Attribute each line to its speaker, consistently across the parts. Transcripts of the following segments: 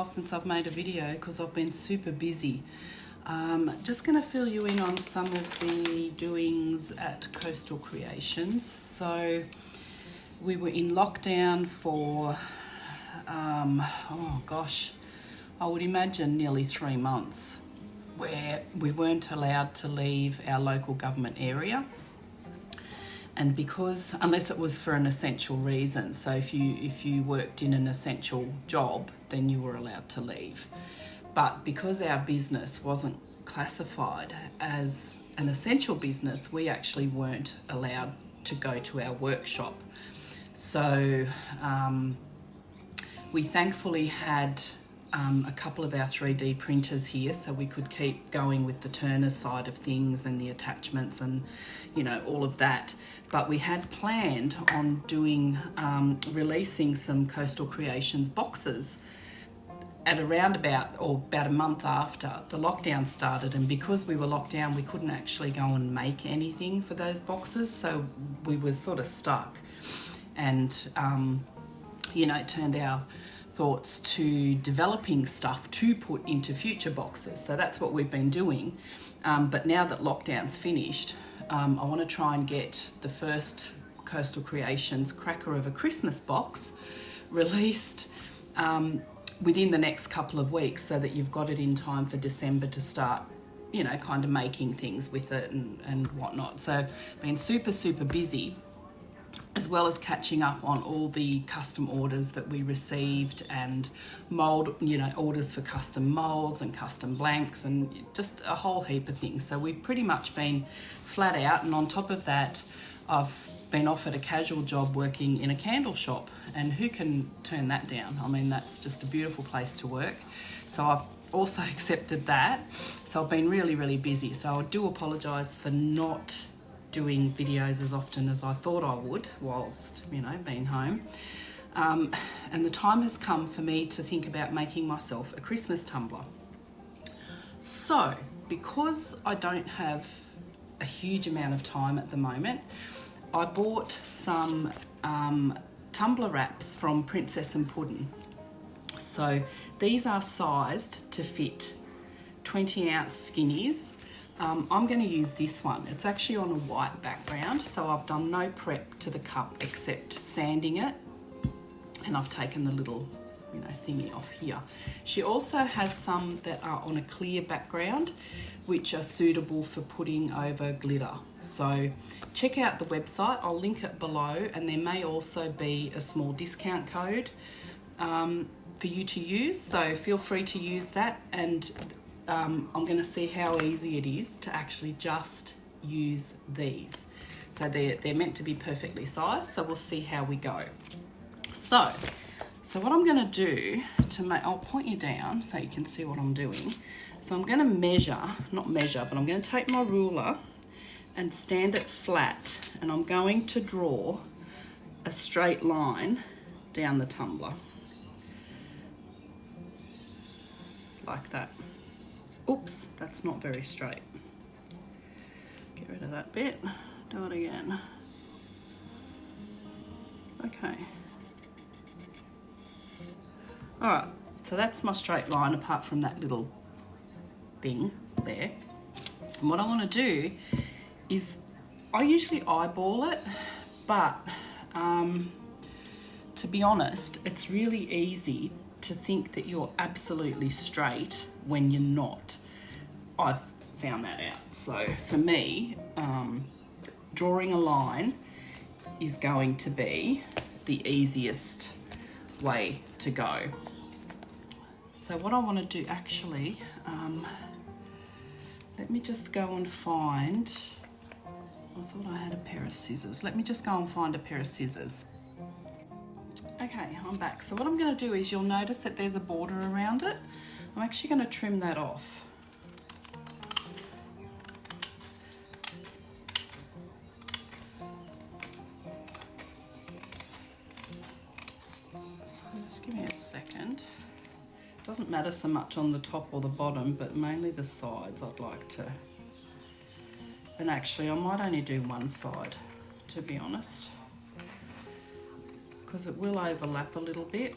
Speaker 1: while since I've made a video because I've been super busy. Just going to fill you in on some of the doings at Coastal Creations. So we were in lockdown for, oh gosh, I would imagine nearly 3 months, where we weren't allowed to leave our local government area. And because, unless it was for an essential reason, so if you worked in an essential job, then you were allowed to leave. But because our business wasn't classified as an essential business, we actually weren't allowed to go to our workshop. So we thankfully had a couple of our 3D printers here, so we could keep going with the turner side of things and the attachments and, you know, all of that. But we had planned on doing, releasing some Coastal Creations boxes at around about a month after the lockdown started. And because we were locked down, we couldn't actually go and make anything for those boxes. So we were sort of stuck. And, you know, it turned our thoughts to developing stuff to put into future boxes. So that's what we've been doing. But now that lockdown's finished, I want to try and get the first Coastal Creations Cracker of a Christmas box released within the next couple of weeks, so that you've got it in time for December to start, you know, kind of making things with it and whatnot. So been super busy, as well as catching up on all the custom orders that we received and mould, you know, orders for custom moulds and custom blanks and just a whole heap of things. So we've pretty much been flat out, and on top of that, I've been offered a casual job working in a candle shop, and who can turn that down? I mean, that's just a beautiful place to work. So I've also accepted that. So I've been really busy. So I do apologise for not doing videos as often as I thought I would whilst, you know, being home. And the time has come for me to think about making myself a Christmas tumbler. So because I don't have a huge amount of time at the moment, I bought some tumbler wraps from Princess and Puddin'. So these are sized to fit 20-ounce skinnies. I'm going to use this one. It's actually on a white background, so I've done no prep to the cup except sanding it, and I've taken the little, you know, thingy off here. She also has some that are on a clear background, which are suitable for putting over glitter. So check out the website, I'll link it below, and there may also be a small discount code for you to use, so feel free to use that. And I'm going to see how easy it is to actually just use these. So they're meant to be perfectly sized, so we'll see how we go. So what I'm going to do to make, I'll point you down so you can see what I'm doing. So I'm going to not measure, but I'm going to take my ruler and stand it flat, and I'm going to draw a straight line down the tumbler. Like that. Oops, that's not very straight. Get rid of that bit. Do it again. Okay. Alright, so that's my straight line apart from that little thing there. And what I want to do is, I usually eyeball it, but to be honest, it's really easy to think that you're absolutely straight when you're not. I've found that out. So for me, drawing a line is going to be the easiest way to go. So what I want to do actually, let me just go and find, I thought I had a pair of scissors. Let me just go and find a pair of scissors. Okay, I'm back. So what I'm going to do is, you'll notice that there's a border around it. I'm actually going to trim that off. Just give me a second. It doesn't matter so much on the top or the bottom, but mainly the sides I'd like to. And actually I might only do one side, to be honest, because it will overlap a little bit.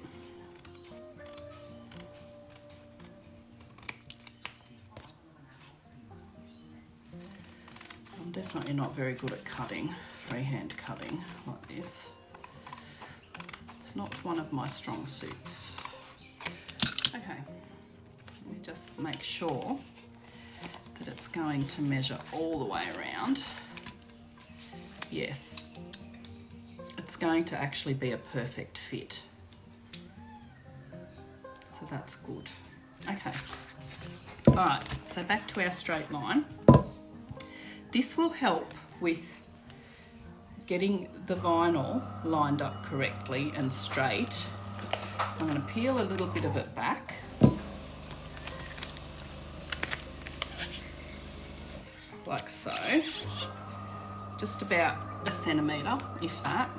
Speaker 1: definitely not very good at cutting, freehand cutting like this. It's not one of my strong suits. Okay, let me just make sure that it's going to measure all the way around. Yes, it's going to actually be a perfect fit. So that's good. Okay, all right, so back to our straight line. This will help with getting the vinyl lined up correctly and straight. So I'm going to peel a little bit of it back. Like so. Just about a centimetre, if that.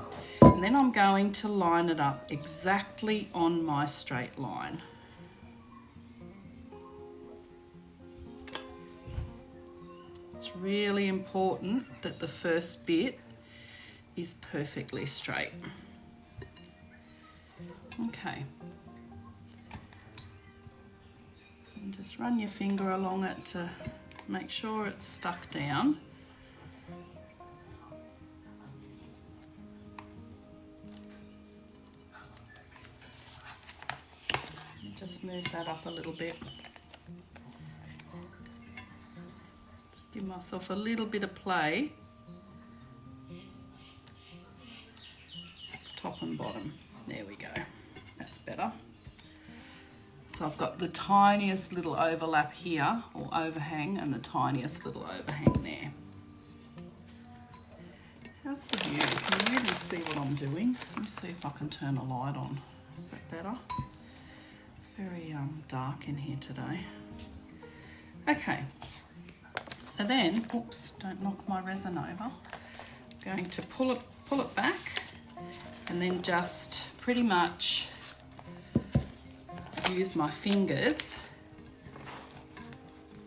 Speaker 1: And then I'm going to line it up exactly on my straight line. It's really important that the first bit is perfectly straight. Okay. And just run your finger along it to make sure it's stuck down. And just move that up a little bit. Just give myself a little bit of play. Top and bottom. There we go. That's better. So I've got the tiniest little overlap here, or overhang, and the tiniest little overhang there. How's the view? Can you really see what I'm doing? Let me see if I can turn a light on. Is that better? It's very dark in here today. Okay. So then, oops, don't knock my resin over. I'm going to pull it back, and then just pretty much use my fingers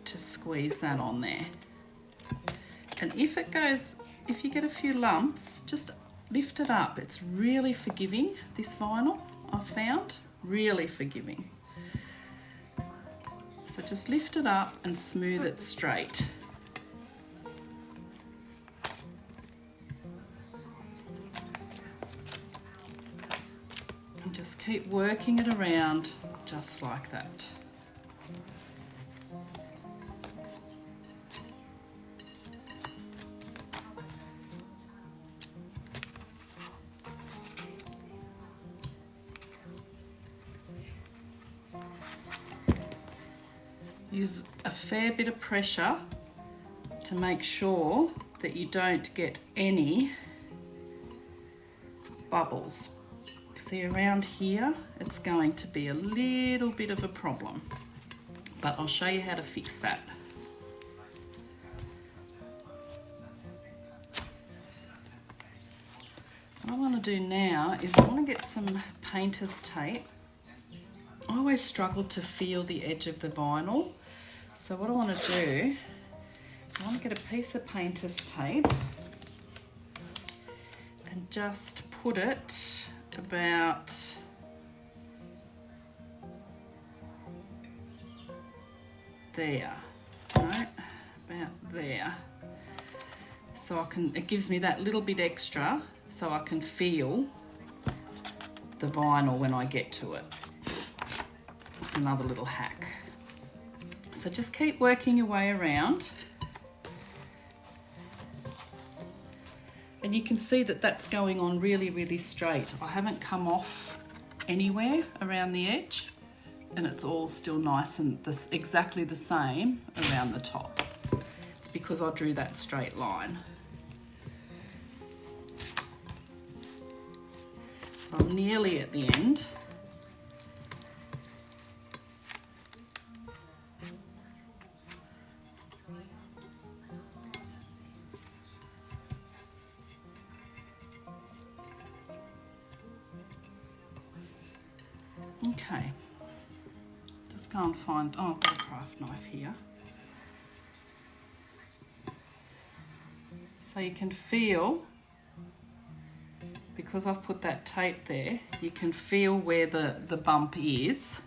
Speaker 1: to squeeze that on there. And if you get a few lumps, just lift it up. It's really forgiving, this vinyl, I've found, really forgiving. So just lift it up and smooth it straight. And just keep working it around just like that. Use a fair bit of pressure to make sure that you don't get any bubbles. See, around here, it's going to be a little bit of a problem, but I'll show you how to fix that. What I want to do now is I want to get some painter's tape. I always struggle to feel the edge of the vinyl, so what I want to do, I want to get a piece of painter's tape and just put it about there, right? About there. So it gives me that little bit extra so I can feel the vinyl when I get to it. It's another little hack. So just keep working your way around. And you can see that that's going on really, really straight. I haven't come off anywhere around the edge, and it's all still nice and exactly the same around the top. It's because I drew that straight line. So I'm nearly at the end. Okay, just go and find, oh, I've got a craft knife here. So you can feel, because I've put that tape there, you can feel where the bump is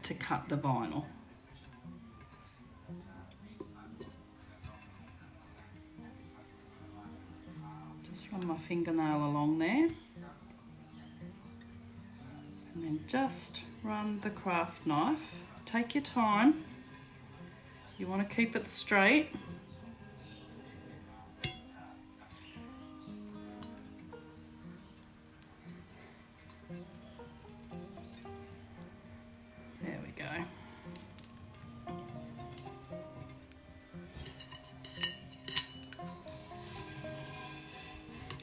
Speaker 1: to cut the vinyl. run my fingernail along there. And then just run the craft knife. Take your time. You want to keep it straight. There we go.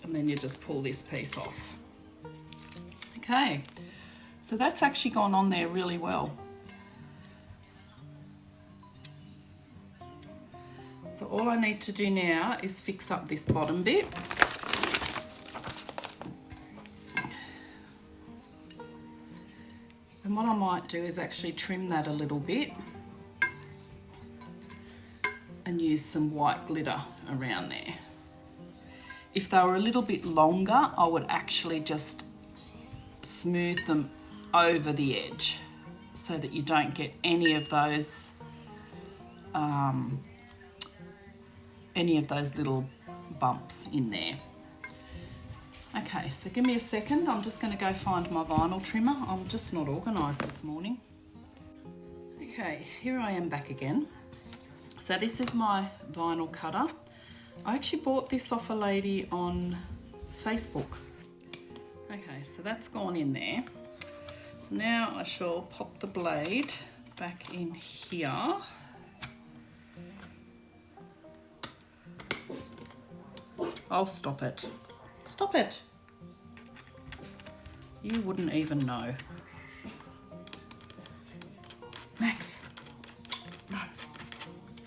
Speaker 1: And then you just pull this piece off. Okay, so that's actually gone on there really well. So all I need to do now is fix up this bottom bit. And what I might do is actually trim that a little bit and use some white glitter around there. If they were a little bit longer, I would actually just smooth them over the edge so that you don't get any of those little bumps in there. Okay, so give me a second. I'm just going to go find my vinyl trimmer. I'm just not organised this morning. Okay, here I am back again. So this is my vinyl cutter. I actually bought this off a lady on Facebook. Okay, so that's gone in there. So now I shall pop the blade back in here. Oh, stop it. Stop it. You wouldn't even know. Max. No.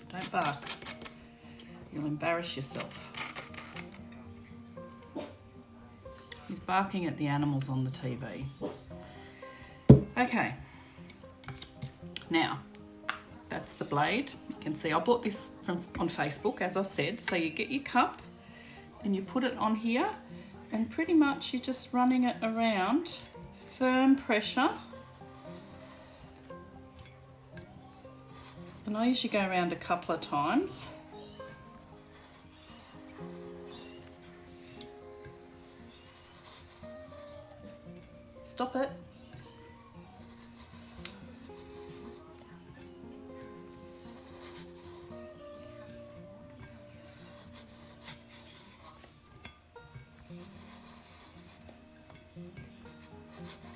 Speaker 1: Don't bark. You'll embarrass yourself. He's barking at the animals on the TV. Okay. Now, that's the blade. You can see I bought this on Facebook, as I said. So you get your cup and you put it on here, and pretty much you're just running it around, firm pressure. And I usually go around a couple of times. Stop it.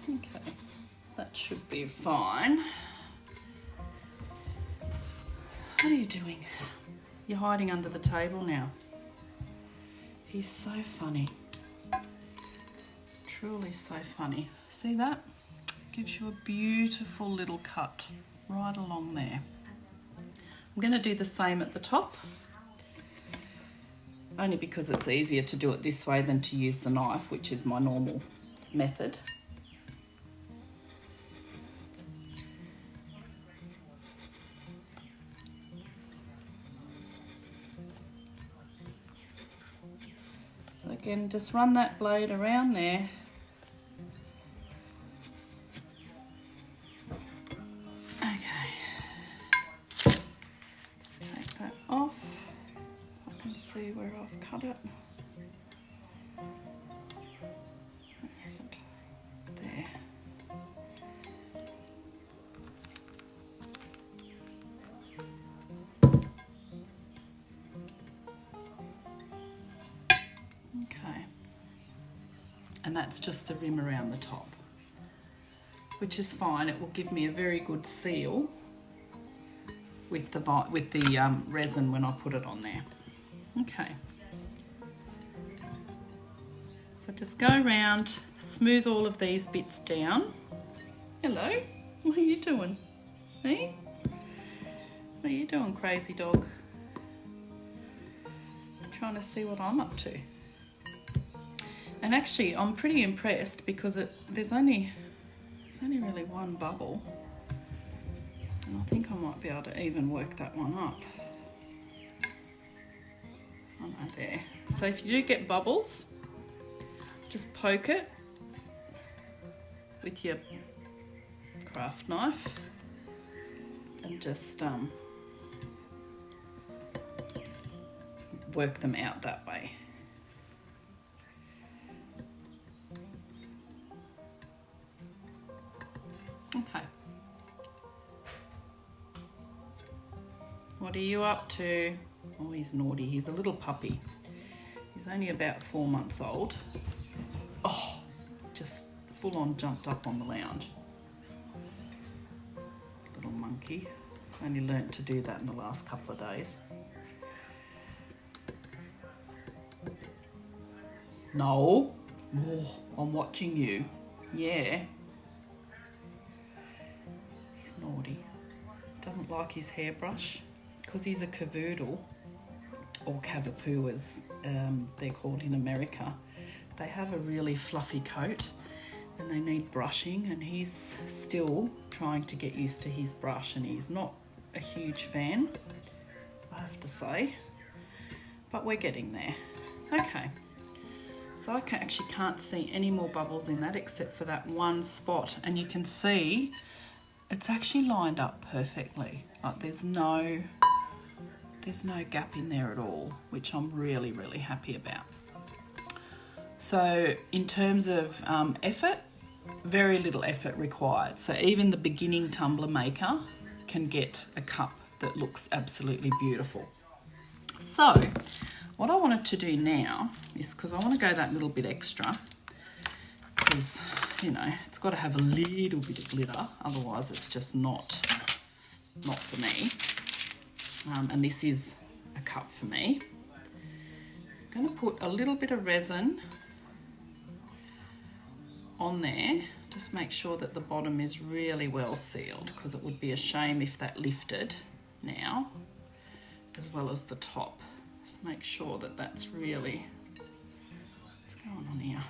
Speaker 1: Okay, that should be fine. What are you doing? You're hiding under the table now. He's so funny. Truly so funny. See that? Gives you a beautiful little cut right along there. I'm going to do the same at the top, only because it's easier to do it this way than to use the knife, which is my normal method. So again, just run that blade around there. Okay, let's take that off. I can see where I've cut it. Where is it? There. Okay, and that's just the rim around the top, which is fine. It will give me a very good seal with the resin when I put it on there. Okay, so just go around, smooth all of these bits down. Hello, what are you doing? Hey? What are you doing, crazy dog? Trying to see what I'm up to. And actually, I'm pretty impressed because there's only really one bubble, and I think I might be able to even work that one up. Oh no, there. So if you do get bubbles, just poke it with your craft knife and just work them out that way. what are you up to? Oh, he's naughty. He's a little puppy. He's only about 4 months old. Oh, just full on jumped up on the lounge. Little monkey. He's only learnt to do that in the last couple of days. No. Oh, I'm watching you. Yeah. He's naughty. Doesn't like his hairbrush. Because he's a cavoodle, or cavapoo as they're called in America. They have a really fluffy coat and they need brushing, and he's still trying to get used to his brush, and he's not a huge fan, I have to say, but we're getting there. Okay. So I actually can't see any more bubbles in that except for that one spot, and you can see it's actually lined up perfectly. Like there's no gap in there at all, which I'm really, really happy about. So in terms of effort, very little effort required. So even the beginning tumbler maker can get a cup that looks absolutely beautiful. So what I wanted to do now is, because I want to go that little bit extra, because, you know, it's got to have a little bit of glitter, otherwise it's just not for me. And this is a cup for me. I'm going to put a little bit of resin on there. Just make sure that the bottom is really well sealed, because it would be a shame if that lifted now, as well as the top. Just make sure that that's really, what's going on here?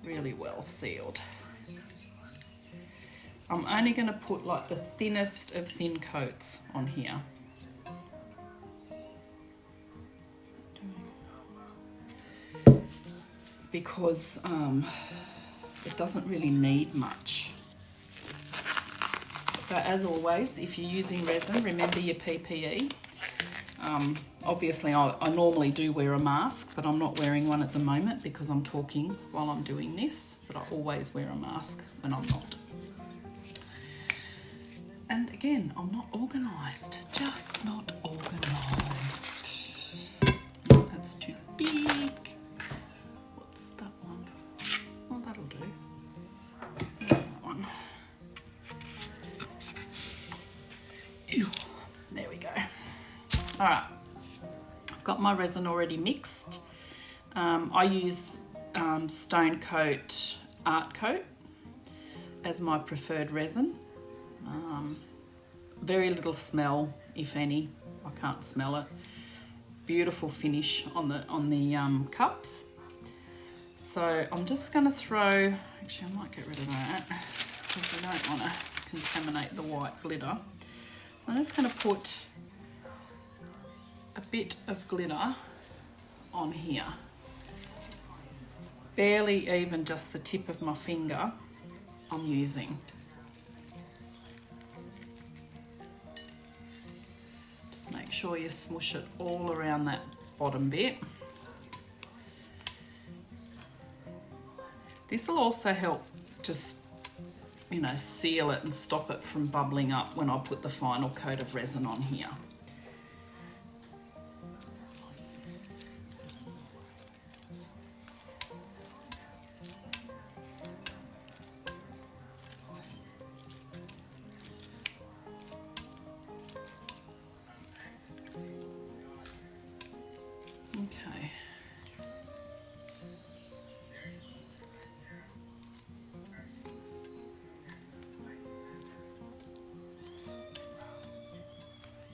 Speaker 1: Really well sealed. I'm only going to put like the thinnest of thin coats on here. Because it doesn't really need much. So as always, if you're using resin, remember your PPE. Obviously I normally do wear a mask, but I'm not wearing one at the moment because I'm talking while I'm doing this, but I always wear a mask when I'm not. And again, I'm not organised, just not organised. No, that's too big. What's that one? Oh, that'll do. Where's that one? Ew. There we go. All right, I've got my resin already mixed. I use Stone Coat Art Coat as my preferred resin. Very little smell, if any. I can't smell it. Beautiful finish on the cups. So I'm just going to throw. Actually, I might get rid of that because I don't want to contaminate the white glitter. So I'm just going to put a bit of glitter on here. Barely even just the tip of my finger I'm using. Make sure you smush it all around that bottom bit. This will also help just, you know, seal it and stop it from bubbling up when I put the final coat of resin on here. Okay.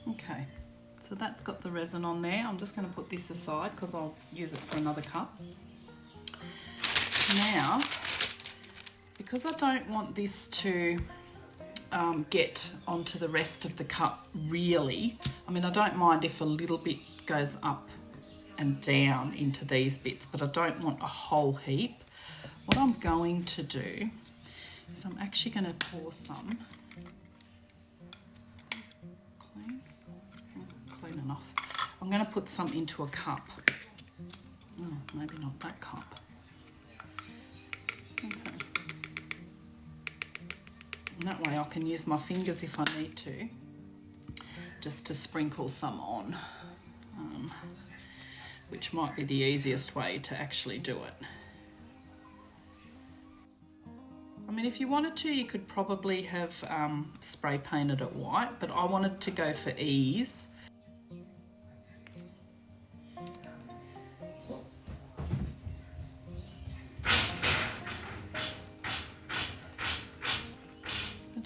Speaker 1: Okay, so that's got the resin on there. I'm just going to put this aside because I'll use it for another cup. Now, because I don't want this to get onto the rest of the cup really, I mean, I don't mind if a little bit goes up and down into these bits, but I don't want a whole heap. What I'm going to do is I'm actually going to pour some. Clean enough. I'm going to put some into a cup. Oh, maybe not that cup. Okay. And that way I can use my fingers if I need to. just to sprinkle some on, which might be the easiest way to actually do it. I mean, if you wanted to, you could probably have spray painted it white, but I wanted to go for ease.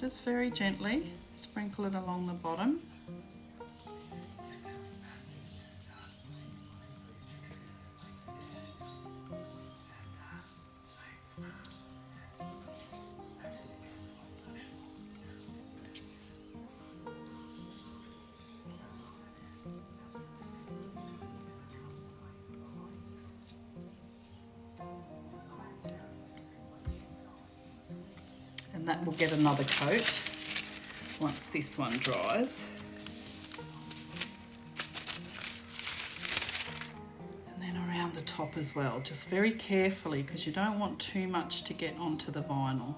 Speaker 1: Just very gently sprinkle it along the bottom. And that will get another coat once this one dries. And then around the top as well, just very carefully, because you don't want too much to get onto the vinyl.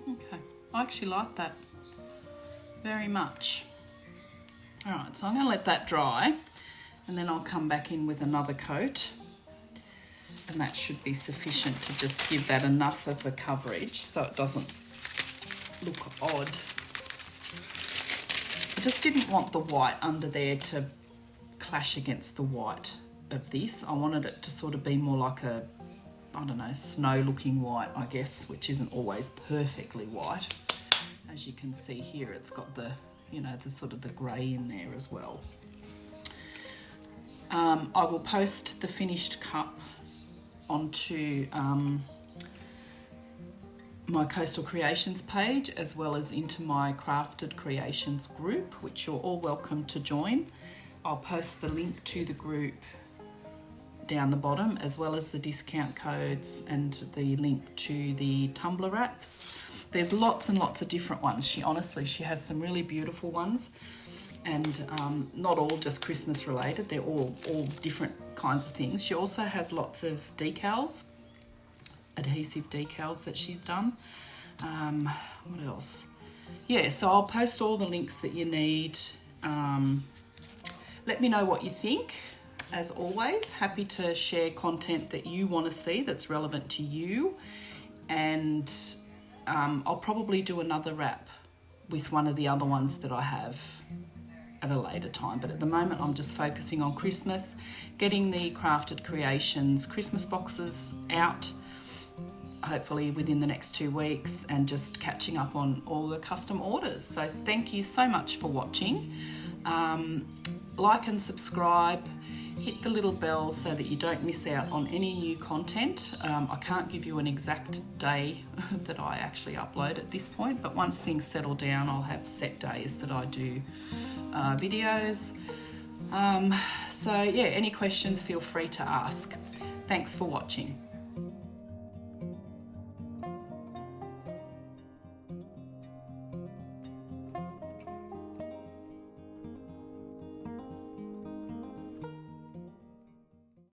Speaker 1: Okay, I actually like that very much. All right, so I'm going to let that dry, and then I'll come back in with another coat, and that should be sufficient to just give that enough of the coverage so it doesn't look odd. I just didn't want the white under there to clash against the white of this. I wanted it to sort of be more like a, I don't know, snow looking white, I guess, which isn't always perfectly white. As you can see here, it's got the, you know, the sort of the grey in there as well. I will post the finished cup onto my Coastal Creations page, as well as into my Crafted Creations group, which you're all welcome to join. I'll post the link to the group down the bottom, as well as the discount codes and the link to the Tumbler wraps. There's lots and lots of different ones. She has some really beautiful ones, and not all just Christmas related. They're all different kinds of things. She also has lots of decals, adhesive decals that she's done. What else? Yeah, so I'll post all the links that you need. Let me know what you think. As always, happy to share content that you want to see that's relevant to you. And I'll probably do another wrap with one of the other ones that I have at a later time. But at the moment, I'm just focusing on Christmas, getting the Crafted Creations Christmas boxes out, hopefully within the next 2 weeks, and just catching up on all the custom orders. So thank you so much for watching. Like and subscribe. Hit the little bell so that you don't miss out on any new content. I can't give you an exact day that I actually upload at this point, but once things settle down, I'll have set days that I do videos. So yeah, any questions, feel free to ask. Thanks for watching.